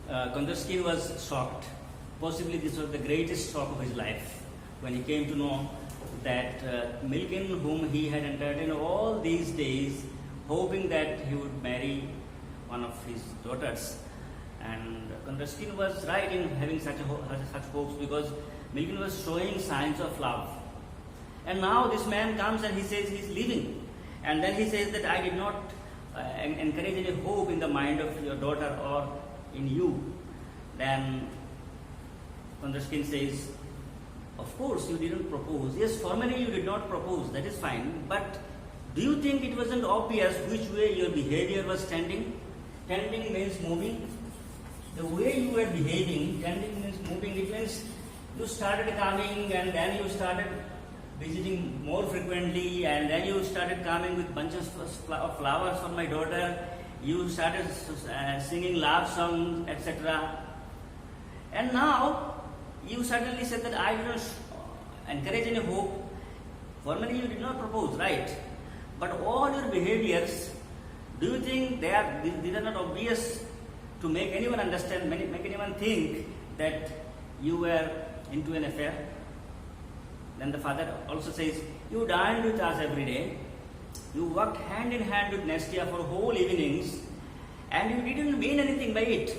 Kondraskin was shocked. Possibly this was the greatest shock of his life when he came to know that Milkin, whom he had entertained all these days, hoping that he would marry one of his daughters. And Kondraskin was right in having such hopes, because Milkin was showing signs of love. And now this man comes and he says he is leaving. And then he says that I did not encourage any hope in the mind of your daughter or in you. Then Kondraskin says, of course you didn't propose. Yes, formally you did not propose, that is fine. But do you think it wasn't obvious which way your behavior was tending? Tending means moving. The way you were behaving, tending means moving. It means you started coming and then you started visiting more frequently, and then you started coming with bunches of flowers for my daughter. You started singing love songs, etc. And now you suddenly said that I didn't encourage any hope. Formally you did not propose, right? But all your behaviors, do you think these are not obvious to make anyone understand, make anyone think that you were into an affair? Then the father also says, you dined with us every day, you worked hand in hand with Nestia for whole evenings, and you didn't mean anything by it.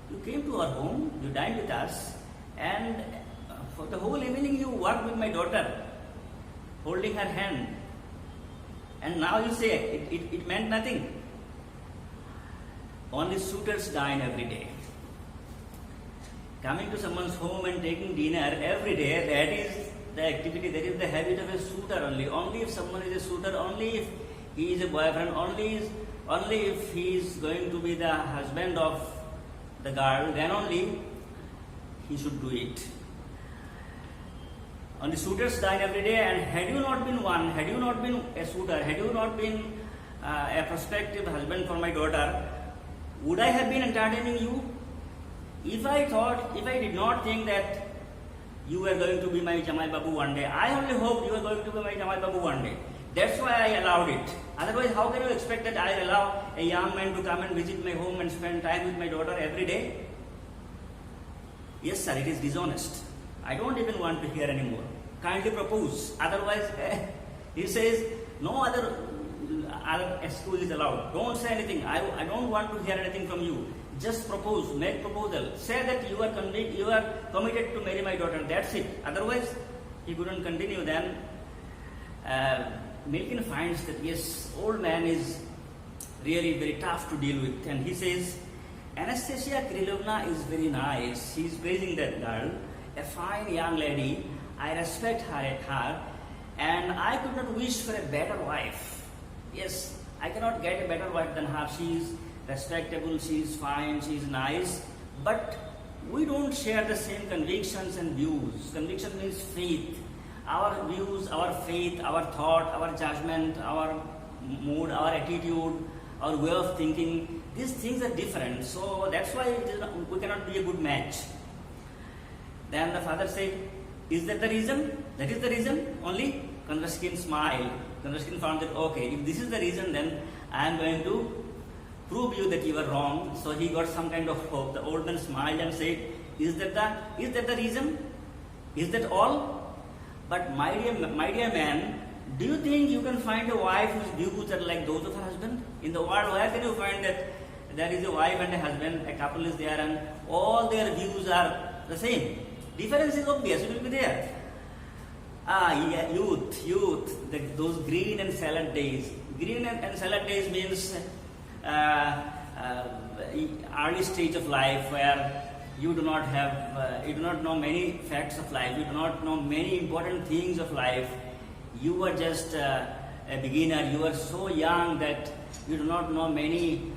You came to our home, you dined with us, and for the whole evening you worked with my daughter, holding her hand. And now you say it meant nothing. Only suitors dine every day. Coming to someone's home and taking dinner every day, that is the activity, that is the habit of a suitor only. Only if someone is a suitor, only if he is a boyfriend, only if he is going to be the husband of the girl, then only he should do it. Only suitors dine every day, and had you not been one, had you not been a suitor, had you not been a prospective husband for my daughter, would I have been entertaining you? If I did not think that you were going to be my Jamal Babu one day, I only hoped you were going to be my Jamal Babu one day. That's why I allowed it. Otherwise, how can you expect that I allow a young man to come and visit my home and spend time with my daughter every day? Yes, sir, it is dishonest. I don't even want to hear anymore. Kindly propose. Otherwise, he says, no other excuse is allowed. Don't say anything. I don't want to hear anything from you. Just propose, make proposal. Say that you are committed to marry my daughter. That's it. Otherwise, he couldn't continue. Then Milkin finds that yes, old man is really very tough to deal with, and he says, Anastasia Krylovna is very nice. He is praising that girl, a fine young lady. I respect her, and I could not wish for a better wife. Yes, I cannot get a better wife than her. She is respectable, she is fine, she is nice, but we don't share the same convictions and views. Conviction means faith. Our views, our faith, our thought, our judgment, our mood, our attitude, our way of thinking, these things are different. So that's why we cannot be a good match. Then the father said, is that the reason? That is the reason? Only? Kondraskin smiled. Kondraskin found that, okay, if this is the reason, then I am going to prove you that you are wrong. So he got some kind of hope. The old man smiled and said, is that the reason? Is that all? But my dear man, do you think you can find a wife whose views are like those of her husband? In the world, where can you find that there is a wife and a husband, a couple is there, and all their views are the same? Difference is obvious, it will be there. Yeah, youth, those green and salad days. Green and salad days means early stage of life where you do not know many facts of life, you do not know many important things of life. You are just a beginner, you are so young that you do not know many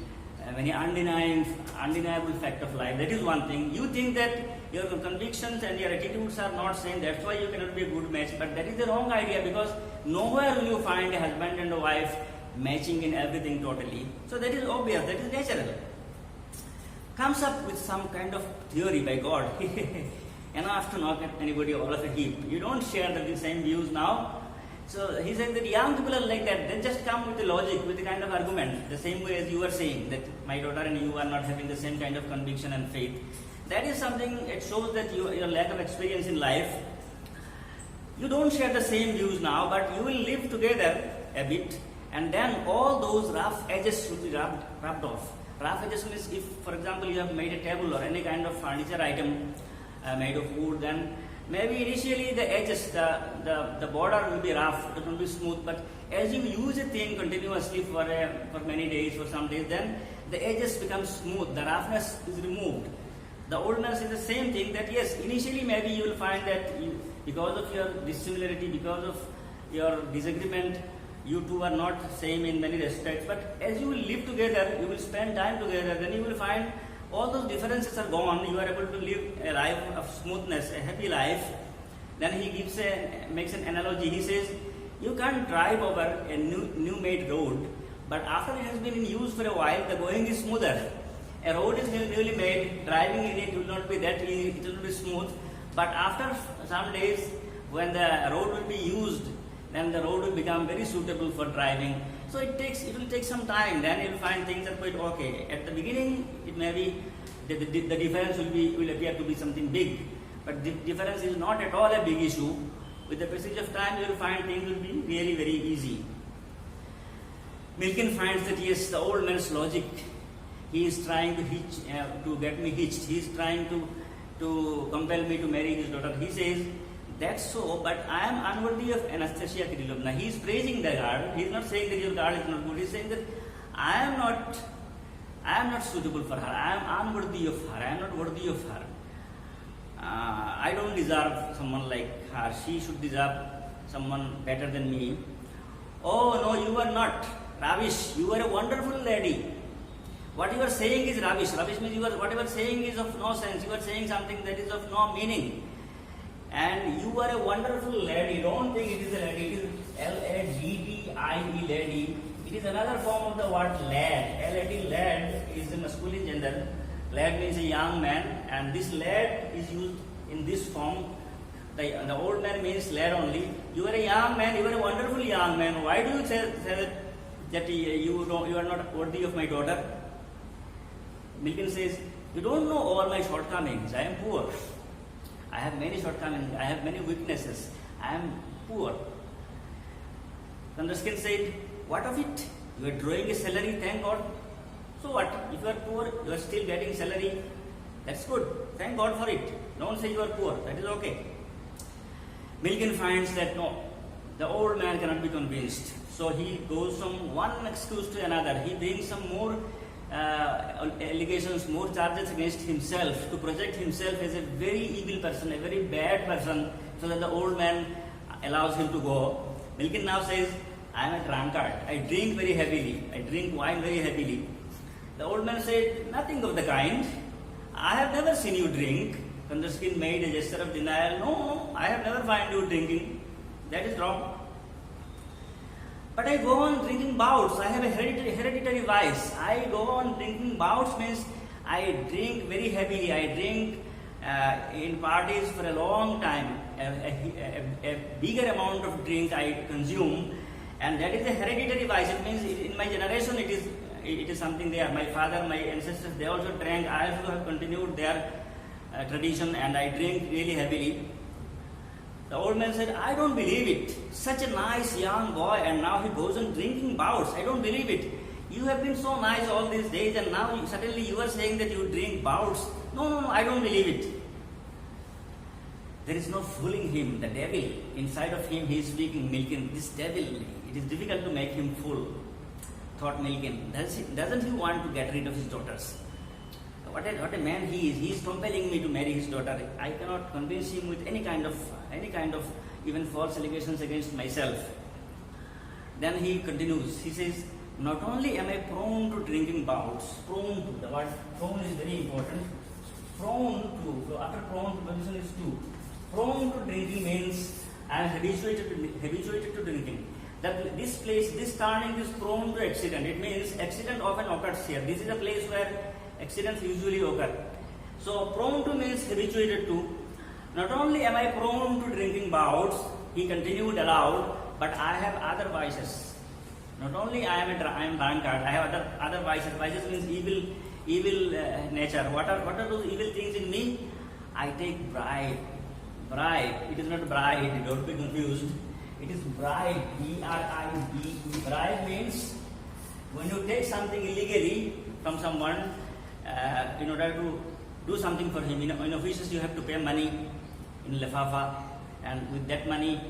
undeniable fact of life. That is one thing. You think that your convictions and your attitudes are not same, that's why you cannot be a good match. But that is the wrong idea, because nowhere will you find a husband and a wife matching in everything totally. So that is obvious, that is natural. Comes up with some kind of theory by God. Enough to knock at anybody all of a heap. You don't share the same views now. So he said that young people are like that. They just come with the logic, with the kind of argument, the same way as you are saying that my daughter and you are not having the same kind of conviction and faith. That is something, it shows that your lack of experience in life. You don't share the same views now, but you will live together a bit, and then all those rough edges should be rubbed off. Rough edges means if, for example, you have made a table or any kind of furniture item made of wood, then maybe initially the edges, the border will be rough, it will be smooth, but as you use a thing continuously for many days, for some days, then the edges become smooth, the roughness is removed. The old man says the same thing, that yes, initially maybe you will find that because of your dissimilarity, because of your disagreement, you two are not same in many respects, but as you will live together, you will spend time together, then you will find all those differences are gone, you are able to live a life of smoothness, a happy life. Then he makes an analogy, he says, you can't drive over a new made road, but after it has been in use for a while, the going is smoother. A road is newly made, driving in it will not be that easy, it will be smooth, but after some days, when the road will be used, then the road will become very suitable for driving. So it will take some time, then you will find things are quite okay. At the beginning, it may be, the difference will appear to be something big, but the difference is not at all a big issue. With the passage of time, you will find things will be really very easy. Milken finds that yes, the old man's logic, he is trying to get me hitched, he is trying to compel me to marry his daughter. He says, that's so, but I am unworthy of Anastasia Kirilovna. He is praising the girl. He is not saying that your girl is not good. He is saying that I am not suitable for her. I am unworthy of her. I am not worthy of her. I don't deserve someone like her. She should deserve someone better than me. Oh no, you are not. Ravish, you are a wonderful lady. What you are saying is rubbish. Rubbish means what you are saying is of no sense. You are saying something that is of no meaning. And you are a wonderful lady. Don't think it is a lady. It is L-A-D-D-I-E, lady. It is another form of the word lad. L-A-D, lad is the masculine gender. Lad means a young man, and this lad is used in this form. The old man means lad only. You are a young man. You are a wonderful young man. Why do you say that you are not worthy of my daughter? Milken says, you don't know all my shortcomings. I am poor. I have many shortcomings. I have many weaknesses. I am poor. Ruskin said, what of it? You are drawing a salary, thank God. So what? If you are poor, you are still getting salary. That's good. Thank God for it. Don't say you are poor. That is okay. Milken finds that no, the old man cannot be convinced. So he goes from one excuse to another. He brings some more allegations, more charges against himself to project himself as a very evil person, a very bad person, so that the old man allows him to go. Milken now says, I am a drunkard. I drink very heavily. I drink wine very heavily. The old man said, nothing of the kind. I have never seen you drink. Kandaskin made a gesture of denial. No, I have never found you drinking. That is wrong. But I go on drinking bouts. I have a hereditary vice. I go on drinking bouts means I drink very heavily. I drink in parties for a long time. A bigger amount of drink I consume, and that is a hereditary vice. It means in my generation it is something there. My father, my ancestors, they also drank. I also have continued their tradition, and I drink really heavily. The old man said, I don't believe it. Such a nice young boy, and now he goes on drinking bouts. I don't believe it. You have been so nice all these days, and now suddenly you are saying that you drink bouts. No, I don't believe it. There is no fooling him. The devil, inside of him, he is speaking. Milken, this devil, it is difficult to make him fool, thought Milken. Doesn't he want to get rid of his daughters? What a man he is. He is compelling me to marry his daughter. I cannot convince him with any kind of even false allegations against myself. Then he continues. He says, not only am I prone to drinking bouts, the word prone is very important. So after prone, the position is to. Prone to drinking means I am habituated to drinking. That this turning is prone to accident. It means accident often occurs here. This is a place where accidents usually occur. So prone to means habituated to. Not only am I prone to drinking bouts, he continued aloud, but I have other vices. Not only I am drunkard, I have other vices. Vices means evil nature. What are those evil things in me? I take bribe. Bribe. It is not bride. Don't be confused. It is bribe. B-R-I-B-E. Bribe means when you take something illegally from someone in order to do something for him. In offices you have to pay money in Lifafa, and with that money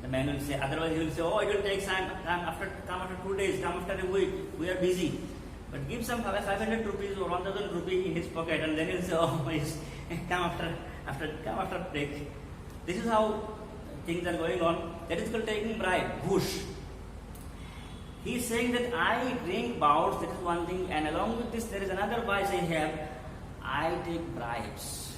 the man will say, otherwise he will say, oh, it will take time, come after 2 days, come after a week, we are busy. But give some 500 rupees or 1000 rupees in his pocket, and then he will say, oh, yes, come after break. This is how things are going on. That is called taking bribe, ghush. He is saying that I drink bouts, that is one thing, and along with this there is another vice I have, I take bribes.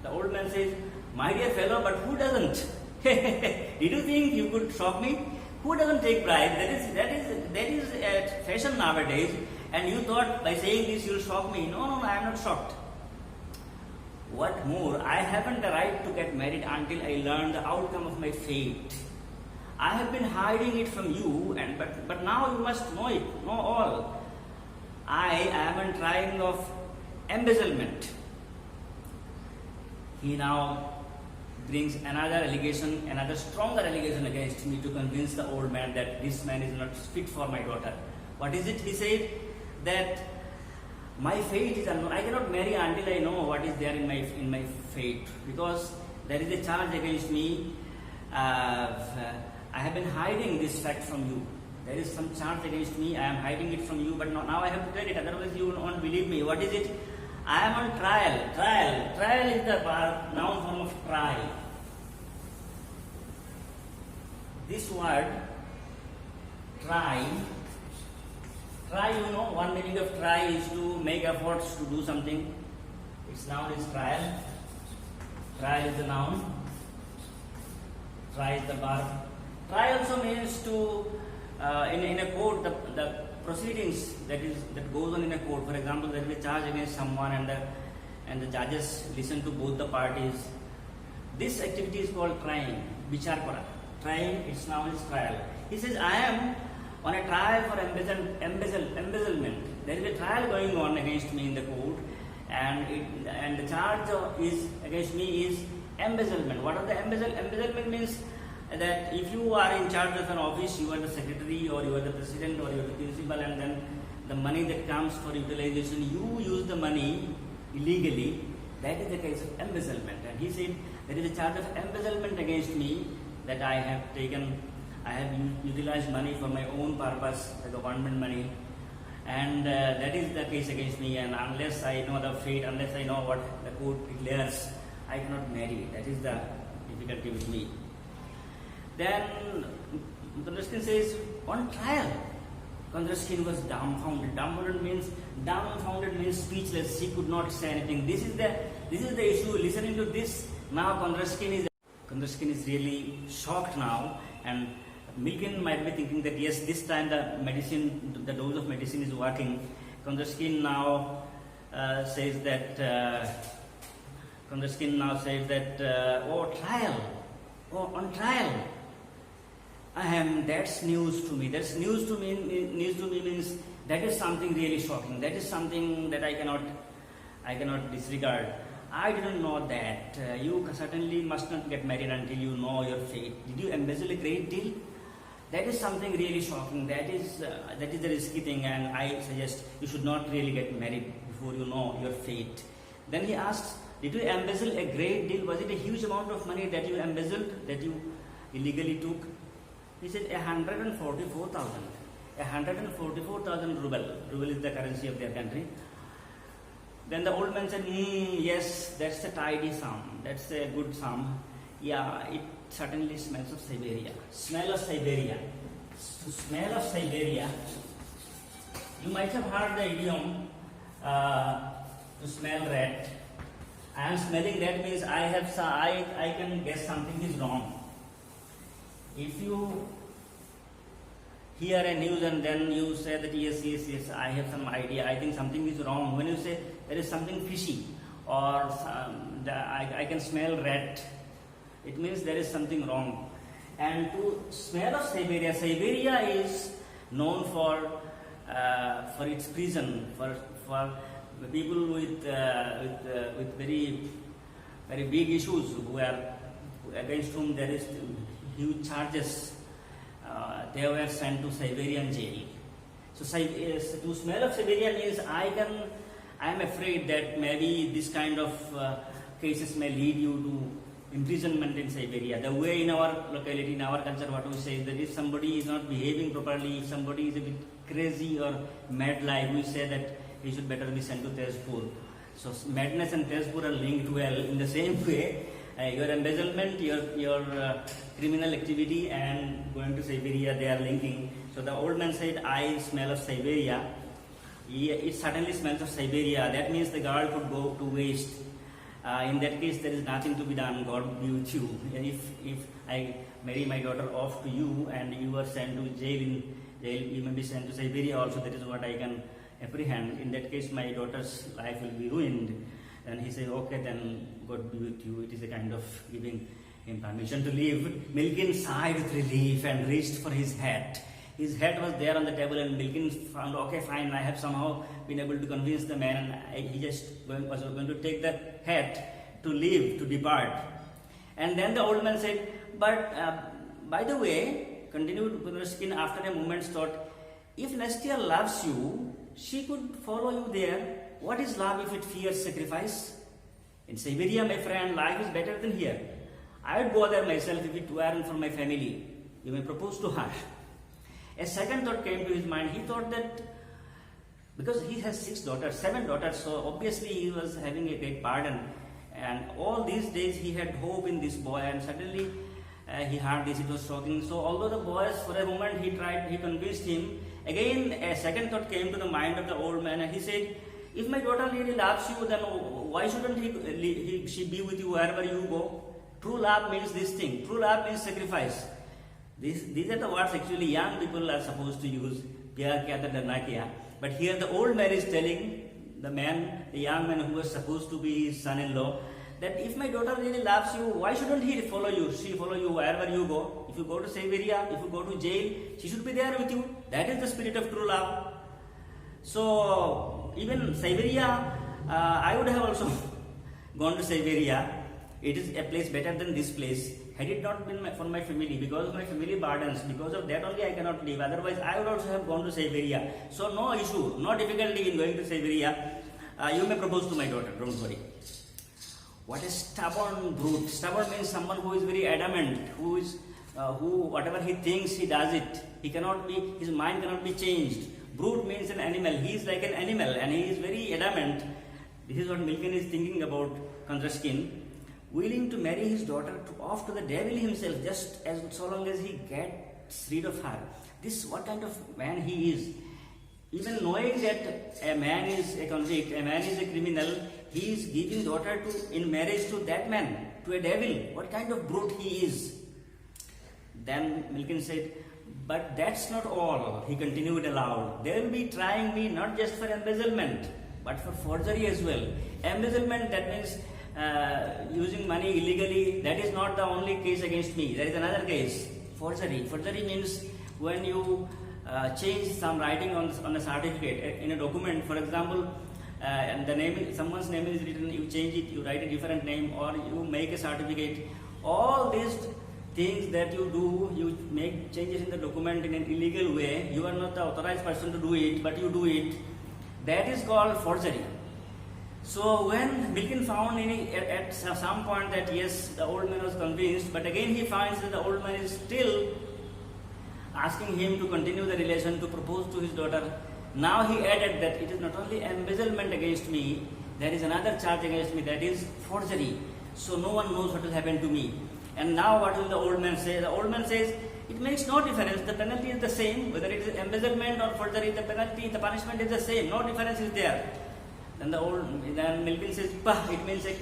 The old man says, my dear fellow, but who doesn't? Did you think you could shock me? Who doesn't take bribes? That is a fashion nowadays, and you thought by saying this you'll shock me. No, I am not shocked. What more, I haven't the right to get married until I learn the outcome of my fate. I have been hiding it from you, but now you must know it, know all. I am on trial of embezzlement. He now brings another stronger allegation against me to convince the old man that this man is not fit for my daughter. What is it? He said that my fate is unknown. I cannot marry until I know what is there in my fate, because there is a charge against me. I have been hiding this fact from you. There is some charge against me. I am hiding it from you, but now I have to tell it. Otherwise, you won't believe me. What is it? I am on trial. Trial is the noun form of trial. This word, try, one meaning of try is to make efforts to do something. Its noun is trial. Trial is the noun. Try is the verb. Try also means to, in a court, the proceedings that goes on in a court. For example, there is a charge against someone, and the judges listen to both the parties. This activity is called trying, bichar kora. Trying, its noun is trial. He says, I am on a trial for embezzlement. There is a trial going on against me in the court, and the charge is against me is embezzlement. What are the embezzlement means? That if you are in charge of an office, you are the secretary or you are the president or you are the principal, and then the money that comes for utilization, you use the money illegally, that is the case of embezzlement. And he said there is a charge of embezzlement against me, that I have utilized money for my own purpose, the government money, and that is the case against me, and unless I know the fate, unless I know what the court declares, I cannot marry. That is the difficulty with me. Then Kondrashkin says, on trial, Kondrashkin was dumbfounded. Dumbfounded means speechless. She could not say anything. This is the issue. Listening to this, now Kondrashkin is really shocked now, and Milken might be thinking that yes, this time the dose of medicine is working. Kondrashkin now says that oh, trial, oh, on trial. That's news to me. That's news to me means that is something really shocking. That is something that I cannot disregard. I didn't know that. You certainly must not get married until you know your fate. Did you embezzle a great deal? That is something really shocking. That is the risky thing, and I suggest you should not really get married before you know your fate. Then he asks, did you embezzle a great deal? Was it a huge amount of money that you embezzled, that you illegally took? He said 144,000. 144,000 ruble. Ruble is the currency of their country. Then the old man said, yes, that's a tidy sum. That's a good sum. Yeah, it certainly smells of Siberia. Smell of Siberia. To smell of Siberia. You might have heard the idiom to smell rat. I am smelling rat means I can guess something is wrong. If you hear a news and then you say that yes, I have some idea, I think something is wrong. When you say there is something fishy or I can smell rat, it means there is something wrong. And to smell of Siberia, Siberia is known for its prison, for people with very big issues who are against whom there is huge charges. They were sent to Siberian jail. So to smell of Siberia means I am afraid that maybe this kind of cases may lead you to imprisonment in Siberia. The way in our locality, in our culture, what we say is that if somebody is not behaving properly, if somebody is a bit crazy or mad-like, we say that he should better be sent to Tezpur. So madness and Tezpur are linked well in the same way. Your embezzlement, your criminal activity and going to Siberia, they are linking. So the old man said, I smell of Siberia. It certainly smells of Siberia. That means the girl could go to waste. In that case, there is nothing to be done. God be with you. And if I marry my daughter off to you and you are sent to jail, you may be sent to Siberia also. That is what I can apprehend. In that case, my daughter's life will be ruined. And he said, okay, then God be with you. It is a kind of giving him permission to leave. Milkin sighed with relief and reached for his hat. His hat was there on the table, and Milkin found, okay, fine, I have somehow been able to convince the man, and he just was going to take the hat to leave, to depart. And then the old man said, but by the way, continued Purushkin after a moment's thought, if Nastia loves you, she could follow you there. What is love if it fears sacrifice? In Siberia, my friend, life is better than here. I would go there myself if it weren't for my family. You may propose to her. A second thought came to his mind. He thought that because he has 7 daughters, so obviously he was having a great burden. And all these days he had hope in this boy, and suddenly he heard this. It was shocking. So although the boy, for a moment, he convinced him. Again, a second thought came to the mind of the old man, and he said, if my daughter really loves you, then why shouldn't she be with you wherever you go? True love means this thing. True love means sacrifice. These are the words actually young people are supposed to use. Pyar kiya tha darna kiya. But here the old man is telling the young man who was supposed to be his son-in-law, that if my daughter really loves you, why shouldn't he follow you? She follow you wherever you go. If you go to Siberia, if you go to jail, she should be there with you. That is the spirit of true love. So even Siberia, I would have also gone to Siberia. It is a place better than this place. Had it not been for my family, because of my family burdens, because of that only I cannot live. Otherwise, I would also have gone to Siberia. So no issue, no difficulty in going to Siberia. You may propose to my daughter, don't worry. What a stubborn brute. Stubborn means someone who is very adamant, who whatever he thinks, he does it. His mind cannot be changed. Brute means an animal. He is like an animal and he is very adamant. This is what Milken is thinking about Kondrashkin. Willing to marry his daughter off to the devil himself, just as so long as he gets rid of her. This, what kind of man he is. Even knowing that a man is a convict, a man is a criminal, he is giving daughter in marriage to that man, to a devil. What kind of brute he is. Then Milken said, but that's not all. He continued aloud. They will be trying me not just for embezzlement, but for forgery as well. Embezzlement, that means using money illegally. That is not the only case against me. There is another case. Forgery. Forgery means when you change some writing on a certificate, in a document, for example, and the name, someone's name is written, you change it, you write a different name, or you make a certificate. All these things that you do, you make changes in the document in an illegal way. You are not the authorized person to do it, but you do it. That is called forgery. So when Milken found at some point that yes, the old man was convinced, but again he finds that the old man is still asking him to continue the relation, to propose to his daughter. Now he added that it is not only embezzlement against me, there is another charge against me, that is forgery. So no one knows what will happen to me. And now what will the old man say? The old man says, it makes no difference, the penalty is the same, whether it is embezzlement or forgery, the penalty, the punishment is the same, no difference is there. Then Milken says, bah, it means it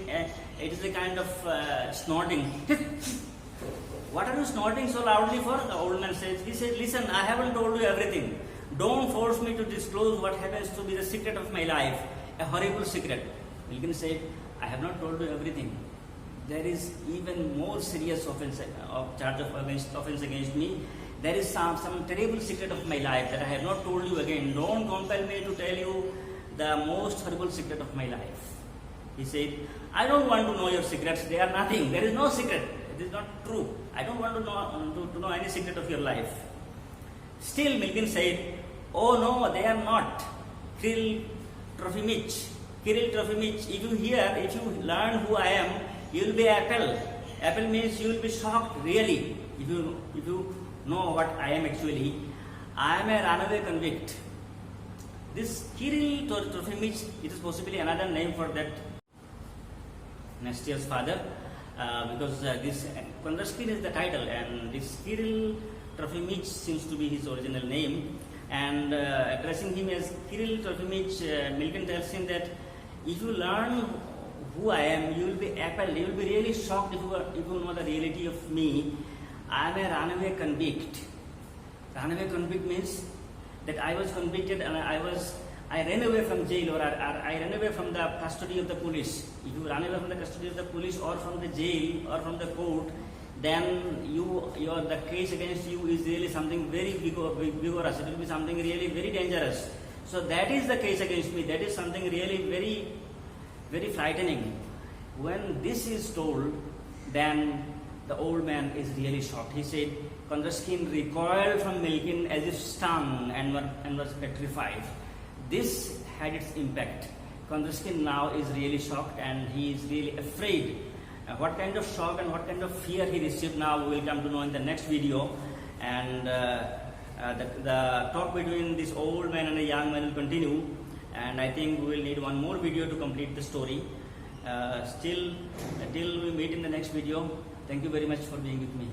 is a kind of snorting. What are you snorting so loudly for? The old man says. He said, listen, I haven't told you everything. Don't force me to disclose what happens to be the secret of my life, a horrible secret. Milken said, I have not told you everything. there is even more serious offense against me. There is some terrible secret of my life that I have not told you again. Don't compel me to tell you the most horrible secret of my life. He said, I don't want to know your secrets. They are nothing. There is no secret. It is not true. I don't want to know any secret of your life. Still, Milken said, oh no, they are not. Kirill Trofimich, if you learn who I am, you will be Apple. Apple means you will be shocked, really, if you know what I am actually. I am a runaway convict. This Kirill Trofimich, it is possibly another name for that Nastia's father, because this Kondrashkin is the title, and this Kirill Trofimich seems to be his original name. And addressing him as Kirill Trofimich, Milken tells him that if you learn who I am, you will be appalled, you will be really shocked if you know the reality of me. I am a runaway convict. Runaway convict means that I was convicted and I ran away from jail, or I ran away from the custody of the police. If you run away from the custody of the police or from the jail or from the court, then the case against you is really something very vigorous. It will be something really very dangerous. So that is the case against me. That is something really very, very frightening. When this is told, then the old man is really shocked. He said, Kondrashkin recoiled from Milken as if stung and was petrified. This had its impact. Kondrashkin now is really shocked and he is really afraid. What kind of shock and what kind of fear he received now we will come to know in the next video. And the talk between this old man and a young man will continue. And I think we will need one more video to complete the story. Till we meet in the next video. Thank you very much for being with me.